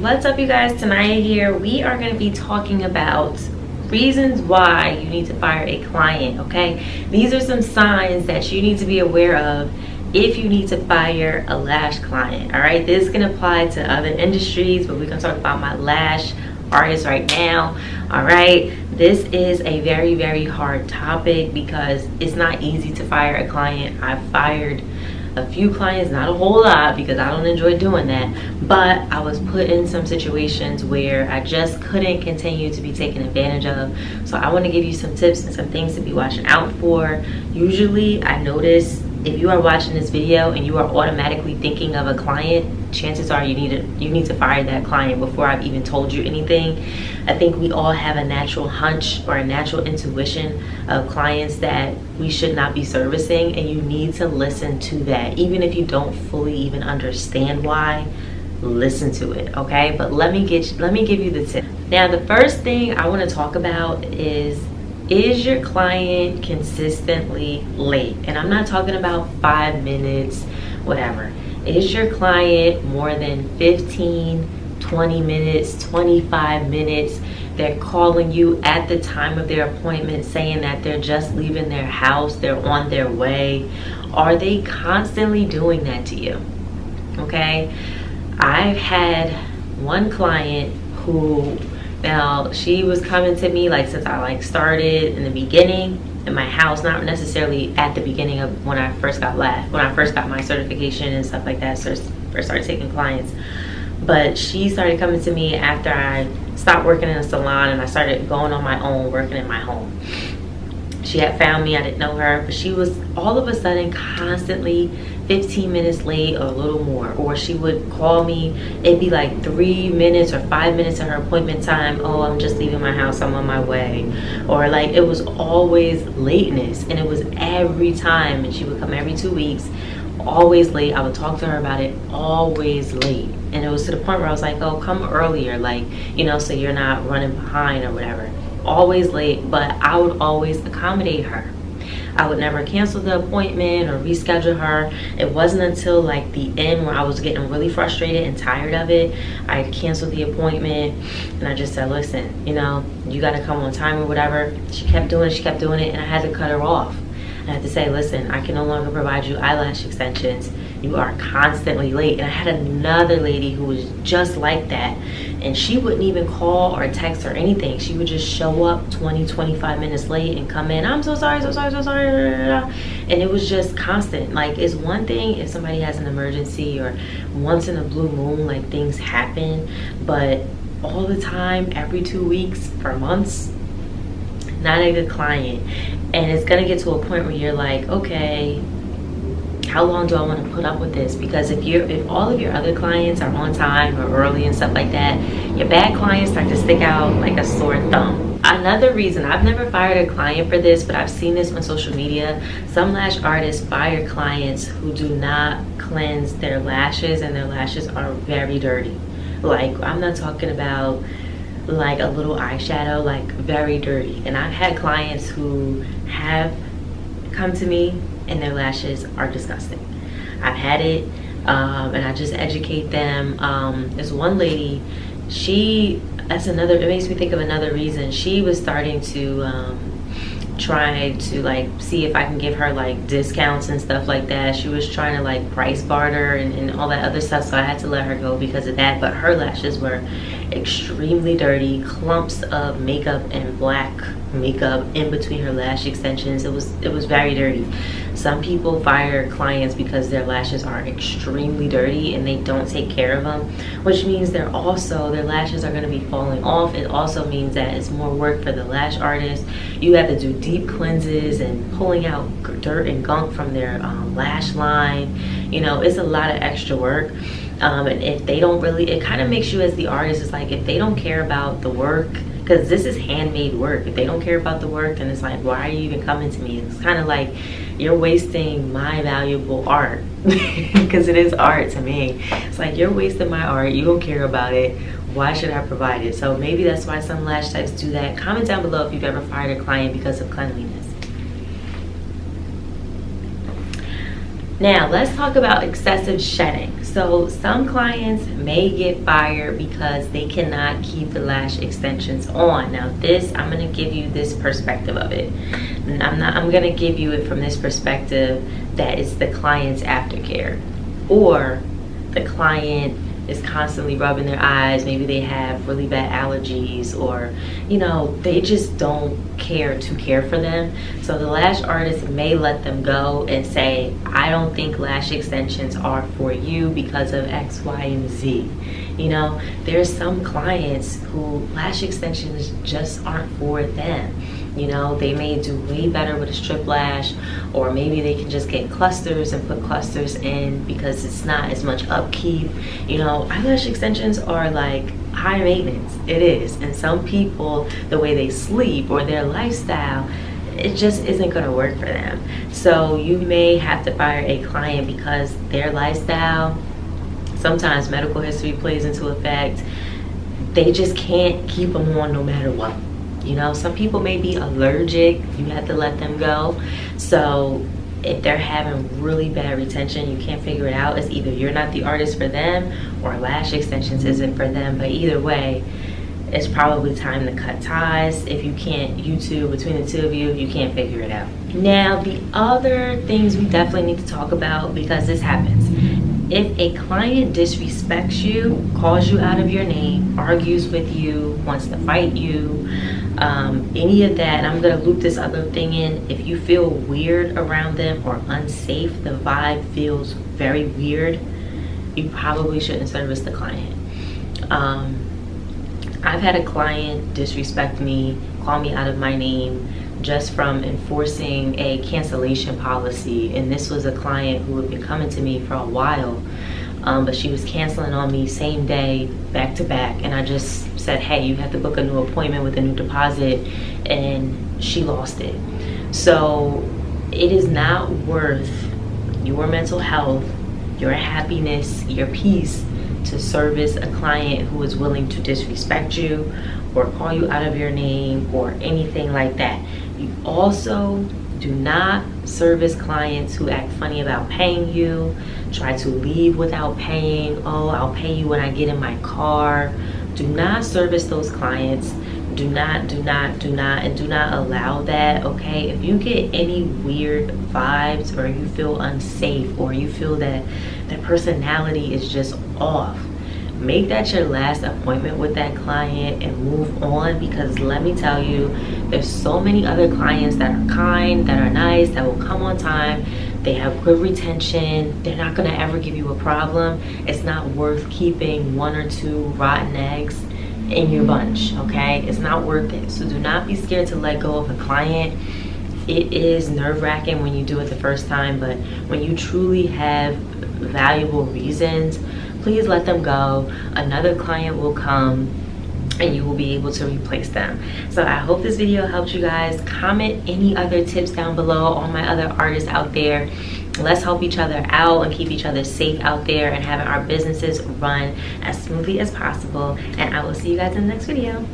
What's up, you guys? Tanaya here. We are going to be talking about reasons why you need to fire a client. Okay, these are some signs that you need to be aware of if you need to fire a lash client. All right, this can apply to other industries, but we're going to talk about my lash artist right now. All right, this is a very, very hard topic because it's not easy to fire a client. I've fired a few clients, not a whole lot because I don't enjoy doing that, but I was put in some situations where I just couldn't continue to be taken advantage of. So I want to give you some tips and some things to be watching out for. Usually I notice if you are watching this video and you are automatically thinking of a client, chances are you need to fire that client before I've even told you anything. I think we all have a natural hunch or a natural intuition of clients that we should not be servicing, and you need to listen to that. Even if you don't fully even understand why, listen to it, okay? But let me give you the tip. Now, the first thing I want to talk about is your client consistently late? And I'm not talking about 5 minutes, whatever. Is your client more than 15, 20 minutes, 25 minutes? They're calling you at the time of their appointment saying that they're just leaving their house, they're on their way. Are they constantly doing that to you? Okay, I've had one client who, now she was coming to me like since I started in the beginning in my house, not necessarily at the beginning of when I first got my certification and stuff like that, so first started taking clients. But she started coming to me after I stopped working in a salon and I started going on my own, working in my home. She had found me, I didn't know her, but she was all of a sudden constantly 15 minutes late or a little more. Or she would call me, it'd be like 3 minutes or 5 minutes of her appointment time. Oh, I'm just leaving my house, I'm on my way. Or like, it was always lateness, and it was every time. And she would come every 2 weeks, always late. I would talk to her about it, always late. And it was to the point where I was like, oh, come earlier, like, so you're not running behind or whatever. Always late, but I would always accommodate her. I would never cancel the appointment or reschedule her. It wasn't until like the end where I was getting really frustrated and tired of it, I canceled the appointment and I just said, listen, you got to come on time or whatever. She kept doing it, and I had to cut her off. I had to say, listen, I can no longer provide you eyelash extensions. You are constantly late. And I had another lady who was just like that, and she wouldn't even call or text or anything. She would just show up 20-25 minutes late and come in, I'm so sorry. And it was just constant. Like, it's one thing if somebody has an emergency or once in a blue moon, like, things happen, but all the time, every 2 weeks, for months, not a good client. And it's gonna get to a point where you're like, okay, how long do I want to put up with this? Because if all of your other clients are on time or early and stuff like that, your bad clients start to stick out like a sore thumb. Another reason, I've never fired a client for this, but I've seen this on social media. Some lash artists fire clients who do not cleanse their lashes, and their lashes are very dirty. Like, I'm not talking about like a little eyeshadow, like very dirty. And I've had clients who have come to me and their lashes are disgusting. I've had it, and I just educate them. There's one lady, it makes me think of another reason. She was starting to try to like see if I can give her like discounts and stuff like that. She was trying to like price barter and all that other stuff, so I had to let her go because of that. But her lashes were extremely dirty, clumps of makeup and black makeup in between her lash extensions. It was very dirty. Some people fire clients because their lashes are extremely dirty and they don't take care of them, which means their lashes are going to be falling off. It also means that it's more work for the lash artist. You have to do deep cleanses and pulling out dirt and gunk from their lash line. It's a lot of extra work. And if they don't really, it kind of makes you as the artist, it's like if they don't care about the work, because this is handmade work, if they don't care about the work, then it's like, why are you even coming to me? It's kind of like you're wasting my valuable art because it is art to me. It's like, you're wasting my art, you don't care about it, why should I provide it? So maybe that's why some lash types do that. Comment down below if you've ever fired a client because of cleanliness. Now, let's talk about excessive shedding. So some clients may get fired because they cannot keep the lash extensions on. Now, I'm going to give you this perspective of it. And I'm going to give you it from this perspective that it's the client's aftercare, or the client is constantly rubbing their eyes. Maybe they have really bad allergies, or they just don't care for them. So the lash artist may let them go and say, I don't think lash extensions are for you because of X, Y, and Z. There's some clients who lash extensions just aren't for them. They may do way better with a strip lash, or maybe they can just get clusters and put clusters in because it's not as much upkeep. Eyelash extensions are like high maintenance. It is. And some people, the way they sleep or their lifestyle, it just isn't going to work for them. So you may have to fire a client because their lifestyle, sometimes medical history plays into effect. They just can't keep them on no matter what. Some people may be allergic. You have to let them go. So if they're having really bad retention, you can't figure it out. It's either you're not the artist for them, or lash extensions isn't for them. But either way, it's probably time to cut ties. If you can't, between the two of you, you can't figure it out. Now, the other things we definitely need to talk about, because this happens. If a client disrespects you, calls you out of your name, argues with you, wants to fight you, any of that, and I'm going to loop this other thing in. If you feel weird around them or unsafe, the vibe feels very weird, you probably shouldn't service the client. I've had a client disrespect me, call me out of my name, just from enforcing a cancellation policy. And this was a client who had been coming to me for a while, but she was canceling on me same day, back to back. And I just said, hey, you have to book a new appointment with a new deposit, and she lost it. So it is not worth your mental health, your happiness, your peace to service a client who is willing to disrespect you or call you out of your name or anything like that. You also do not service clients who act funny about paying you, try to leave without paying. Oh, I'll pay you when I get in my car. Do not service those clients. Do not allow that, okay? If you get any weird vibes, or you feel unsafe, or you feel that their personality is just off, make that your last appointment with that client and move on. Because let me tell you, there's so many other clients that are kind, that are nice, that will come on time. They have good retention. They're not going to ever give you a problem. It's not worth keeping 1 or 2 rotten eggs in your bunch, okay? It's not worth it. So do not be scared to let go of a client. It is nerve-wracking when you do it the first time, but when you truly have valuable reasons, please let them go. Another client will come and you will be able to replace them. So I hope this video helped you guys. Comment any other tips down below, all my other artists out there. Let's help each other out and keep each other safe out there and having our businesses run as smoothly as possible. And I will see you guys in the next video.